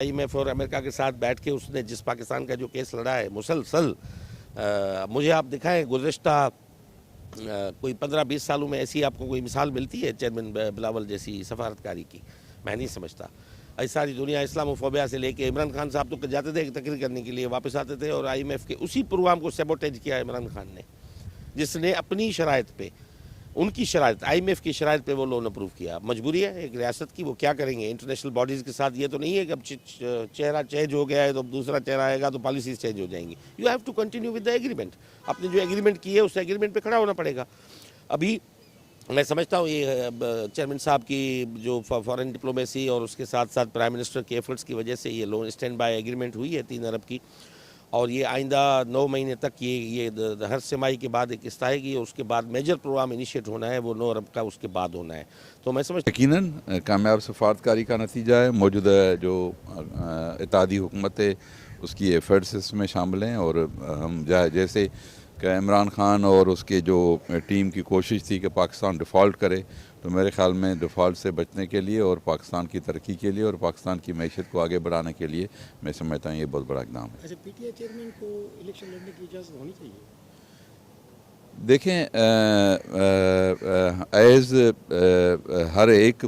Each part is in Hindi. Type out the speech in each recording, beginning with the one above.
IMF और अमेरिका के साथ बैठ के उसने जिस पाकिस्तान का जो केस लड़ा है मुसलसल, मुझे आप दिखाएं गुज़िश्ता कोई 15-20 सालों में ऐसी आपको कोई मिसाल मिलती है चेयरमैन बिलावल जैसी सफारतकारी की? मैं नहीं समझता। ऐसी सारी दुनिया इस्लामोफोबिया से लेके इमरान खान साहब तो जाते थे एक तकरीर करने के लिए, वापस आते थे और IMF के उसी प्रोग्राम को सेबोटेज किया इमरान खान ने, जिसने अपनी शराइत पे, उनकी शराइत, IMF की शराइत पे वो लोन अप्रूव किया। मजबूरी है एक रियासत की, वो क्या करेंगे इंटरनेशनल बॉडीज़ के साथ? ये तो नहीं है कि अब चेहरा चेंज हो गया है तो अब दूसरा चेहरा आएगा तो पॉलिसीज चेंज हो जाएंगी। You have to continue with the agreement. आपने जो एग्रीमेंट की है उस एग्रीमेंट पे खड़ा होना पड़ेगा। अभी मैं समझता हूँ ये चेयरमैन साहब की जो फॉरेन डिप्लोमेसी और उसके साथ साथ प्राइम मिनिस्टर के एफर्ट्स की वजह से ये लोन स्टैंड बाय एग्रीमेंट हुई है 3 अरब की, और ये आइंदा 9 महीने तक ये हर तिमाही के बाद एक किस्त आएगी और उसके बाद मेजर प्रोग्राम इनिशिएट होना है, वो 9 अरब का उसके बाद होना है। तो मैं समझता यकीनन कामयाब सफारतकारी का नतीजा है। मौजूदा जो इत्तेहादी हुकूमत है उसकी एफर्ट्स इसमें शामिल हैं, और हम जैसे कि इमरान खान और उसके जो टीम की कोशिश थी कि पाकिस्तान डिफ़ॉल्ट करे, तो मेरे ख्याल में डिफ़ॉल्ट से बचने के लिए और पाकिस्तान की तरक्की के लिए और पाकिस्तान की मैशत को आगे बढ़ाने के लिए मैं समझता हूँ ये बहुत बड़ा इक़दाम है। अच्छा, PTI चेयरमैन को इलेक्शन लड़ने की इजाज़त होनी चाहिए? देखें, एज़ हर एक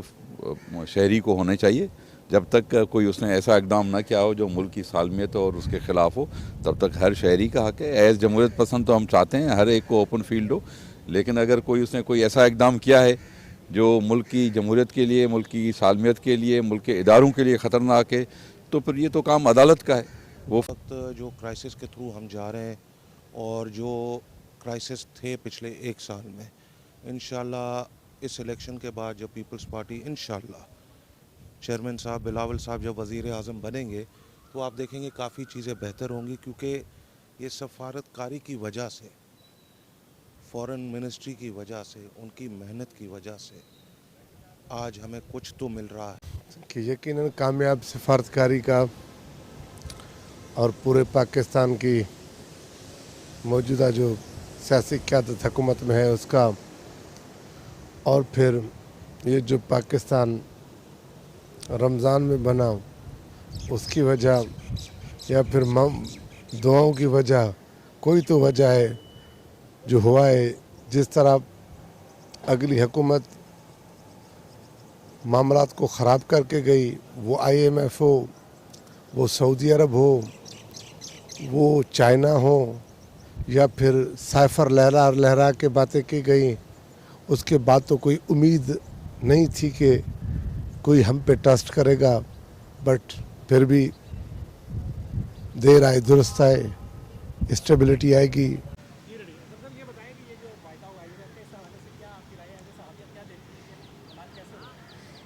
शहरी को होने चाहिए। जब तक कोई उसने ऐसा इकदाम ना किया हो जो मुल्क की सालमियत और उसके ख़िलाफ़ हो, तब तक हर शहरी का हक़ है। एज़ जमहूरियत पसंद तो हम चाहते हैं हर एक को ओपन फील्ड हो, लेकिन अगर उसने कोई ऐसा इकदाम किया है जो मुल्क की जमहूरियत के लिए, मुल्क की सालमियत के लिए, मुल्क के इदारों के लिए ख़तरनाक है, तो फिर ये तो काम अदालत का है। वो वक्त जो क्राइसिस के थ्रू हम जा रहे हैं और जो क्राइसिस थे पिछले 1 साल में, इंशाल्लाह इस इलेक्शन के बाद जब पीपल्स पार्टी इंशाल्लाह चेयरमैन साहब बिलावल साहब जब वज़ीर आज़म बनेंगे तो आप देखेंगे काफ़ी चीज़ें बेहतर होंगी, क्योंकि ये सफारतकारी की वजह से, फॉरेन मिनिस्ट्री की वजह से, उनकी मेहनत की वजह से आज हमें कुछ तो मिल रहा है कि यकीनन कामयाब सफारतकारी का और पूरे पाकिस्तान की मौजूदा जो सियासी क़यादत हुकूमत में है उसका, और फिर ये जो पाकिस्तान रमज़ान में बना उसकी वजह, या फिर दुआओं की वजह, कोई तो वजह है जो हुआ है। जिस तरह अगली हुकूमत मामलात को ख़राब करके गई, वो IMF हो, वो सऊदी अरब हो, वो चाइना हो, या फिर साइफर लहरा के बातें की गई, उसके बाद तो कोई उम्मीद नहीं थी कि कोई हम पे ट्रस्ट करेगा। बट फिर भी देर आए दुरुस्त आए, स्टेबिलिटी आएगी।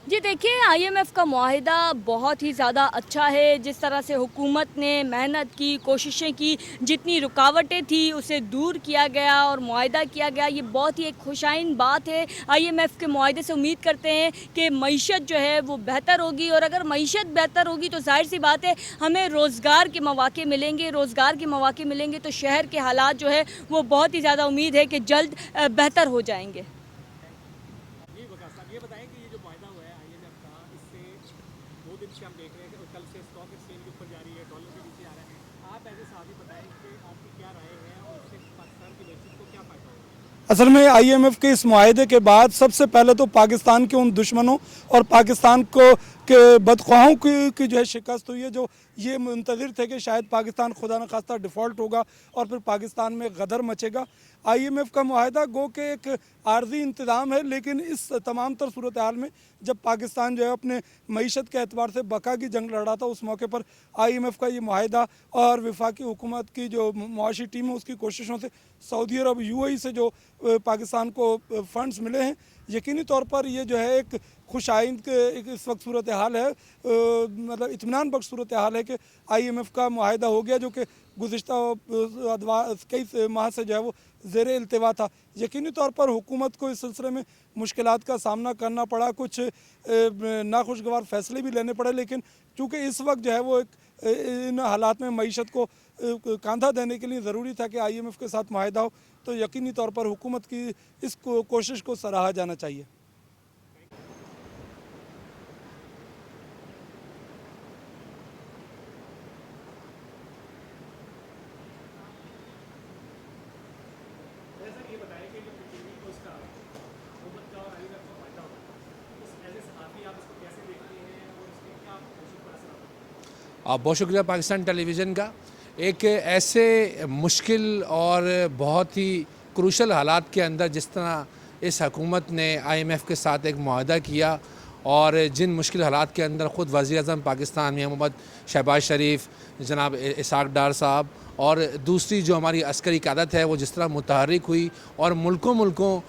जी देखिए, IMF का मुआहिदा बहुत ही ज़्यादा अच्छा है। जिस तरह से हुकूमत ने मेहनत की, कोशिशें की, जितनी रुकावटें थी उसे दूर किया गया और मुआहिदा किया गया, ये बहुत ही एक खुशाइन बात है। IMF के मुआहिदे से उम्मीद करते हैं कि मईशत जो है वो बेहतर होगी, और अगर मईशत बेहतर होगी तो जाहिर सी बात है हमें रोज़गार के मौके मिलेंगे। रोज़गार के मौके मिलेंगे तो शहर के हालात जो है वो बहुत ही ज़्यादा उम्मीद है कि जल्द बेहतर हो जाएंगे। ये बताएं कि ये जो वायदा हुआ है IMF का, इससे 2 दिन से हम देख रहे हैं कि कल से स्टॉक एक्सचेंज के ऊपर जा रही है, डॉलर के नीचे आ रहा है। आप ऐसे साथ ही बताएं कि आपकी क्या राय है और इससे पाकिस्तान की मैशत को क्या फ़ायदा होगा? असल में IMF के इस मुआहदे के बाद सबसे पहले तो पाकिस्तान के उन दुश्मनों और पाकिस्तान को के बदख्वाहों की जो है शिकस्त हुई है, जो ये मुंतज़िर थे कि शायद पाकिस्तान खुदा न खास्ता डिफ़ॉल्ट होगा और फिर पाकिस्तान में गदर मचेगा। IMF का मुआहदा गो के एक आर्जी इंतज़ाम है, लेकिन इस तमाम तर सूरत हाल में जब पाकिस्तान जो है अपने मईशत के एतबार से बका की जंग लड़ा था, उस मौके पर IMF का ये मुआहदा और वफाकी हुकूमत की जो मुआशी टीम है उसकी कोशिशों से सऊदी अरब UAE से जो पाकिस्तान को फ़ंड्स मिले हैं, यकीनी तौर पर ये जो है एक खुशाइंद के एक इस वक्त सूरत हाल है, मतलब इत्मीनान बख्श सूरत हाल है कि IMF का मुआहदा हो गया, जो कि गुज़िश्ता कई माह से जो है वो ज़ेर इल्तिवा था। यकीनी तौर पर हुकूमत को इस सिलसिले में मुश्किलात का सामना करना पड़ा, कुछ नाखुशगवार फ़ैसले भी लेने पड़े, लेकिन चूँकि इस वक्त जो है वो इन हालात में मईशत को कांधा देने के लिए ज़रूरी था कि IMF के साथ मुआहदा हो, तो यकीनी तौर पर हुकूमत की इस कोशिश को सराहा जाना चाहिए। बहुत शुक्रिया पाकिस्तान टेलीविज़न का। एक ऐसे मुश्किल और बहुत ही क्रूशल हालात के अंदर जिस तरह इस हकूमत ने IMF के साथ एक मुआहदा किया और जिन मुश्किल हालात के अंदर ख़ुद वज़ीर-ए-आज़म पाकिस्तान मियां मोहम्मद शहबाज शरीफ, जनाब इसाक डार साहब और दूसरी जो हमारी अस्करी क़यादत है वो जिस तरह मुतहर्रिक हुई और मुल्कों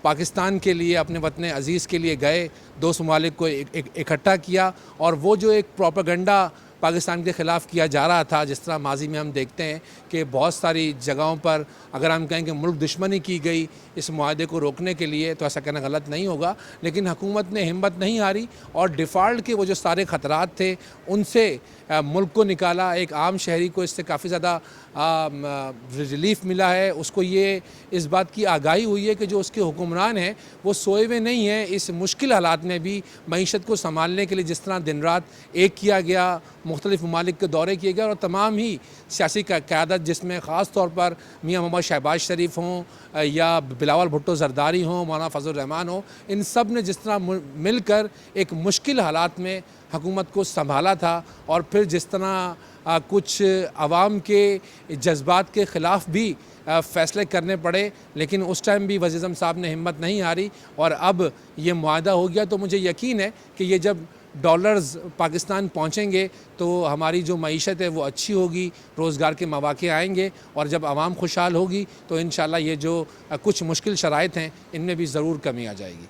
पाकिस्तान के लिए, अपने वतन अज़ीज़ के लिए गए, 2 ममालिक को इकट्ठा किया और वो जो एक प्रोपेगेंडा पाकिस्तान के ख़िलाफ़ किया जा रहा था, जिस तरह माजी में हम देखते हैं कि बहुत सारी जगहों पर अगर हम कहें कि मुल्क दुश्मनी की गई इस मुआहदे को रोकने के लिए, तो ऐसा कहना गलत नहीं होगा, लेकिन हुकूमत ने हिम्मत नहीं हारी और डिफ़ॉल्ट के वो जो सारे ख़तरात थे उनसे मुल्क को निकाला। एक आम शहरी को इससे काफ़ी ज़्यादा रिलीफ़ मिला है। उसको ये इस बात की आगाही हुई है कि जो उसके हुक्मरान हैं वो सोए हुए नहीं हैं। इस मुश्किल हालात में भी मईशत को संभालने के लिए जिस तरह दिन रात एक किया गया, मुख्तलिफ़ ममालिक के दौरे किए गए और तमाम ही सियासी क़यादत, जिसमें ख़ास तौर पर मियां मोहम्मद शहबाज शरीफ हों या बिलावल भुट्टो ज़रदारी हों, मौलाना फजल रहमान हों, इन सब ने जिस तरह मिलकर एक मुश्किल हालात में हुकूमत को संभाला था और फिर जिस तरह कुछ आवाम के जज्बात के ख़िलाफ़ भी फ़ैसले करने पड़े, लेकिन उस टाइम भी वज़ीर-ए-आज़म साहब ने हिम्मत नहीं हारी और अब ये मुआहदा हो गया। तो मुझे यकीन है कि ये जब डॉलर्स पाकिस्तान पहुँचेंगे तो हमारी जो मईशत है वो अच्छी होगी, रोज़गार के मौक़े आएंगे और जब आवाम खुशहाल होगी तो इंशाअल्लाह ये जो कुछ मुश्किल शराइत हैं इनमें भी ज़रूर कमी आ जाएगी।